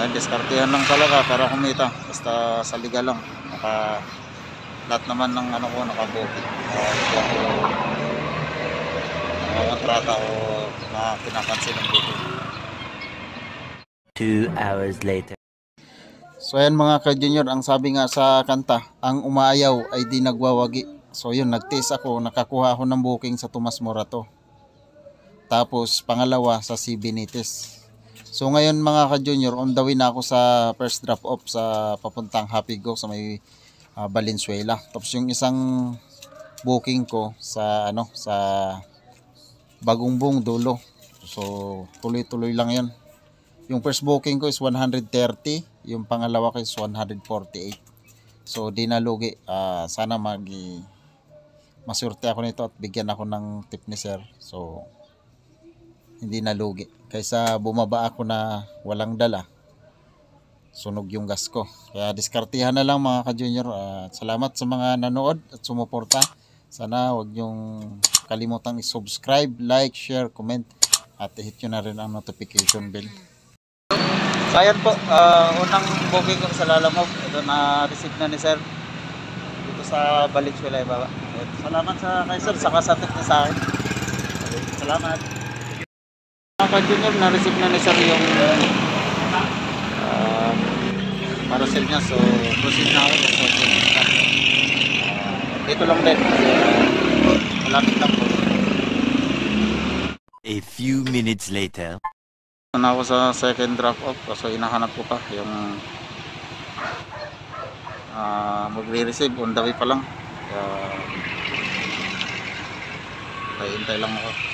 Ay, diskartehan lang talaga para kumita. Basta sa liga lang. Lahat naman ng ano ko nakabuki. Hindi ako kontrata o pinapansin ng buki. 2 hours later. So ayan mga ka-junior, ang sabi nga sa kanta, ang umaayaw ay di nagwawagi. So yun, nag-test ako, nakakuha ako ng booking sa Tomas Morato. Tapos pangalawa sa C. Benitez. So ngayon mga ka-junior, on the way na ako sa first drop off sa papuntang Happy Go sa may Valenzuela. Tapos yung isang booking ko sa sa Bagungbong Dulo. So tuloy-tuloy lang 'yan. Yung first booking ko is 130, yung pangalawa ko is 148. So di na lugi. Sana masurte ako nito at bigyan ako ng tip ni sir. So hindi na lugi. Kaysa bumaba ako na walang dala, sunog yung gas ko. Kaya diskartihan na lang mga ka-junior. Salamat sa mga nanood at sumuporta. Sana wag nyong kalimutang i-subscribe, like, share, comment at hit nyo na rin ang notification bell. So ayan po, unang booking ko sa Lalamog. Ito na-receive na ni sir dito sa Valenzuela baba. Salamat kay sir sa kasatip niya sa akin. Salamat. Mga ka-junior, na-receive na ni sir yung parcel niya. So proceed na ako. Dito lang din. Malapit lang po. A few minutes later. Na ako sa second drop off kasi inahanap ko pa yung magre-receive, on the way pa lang. Kaya hintay lang ako.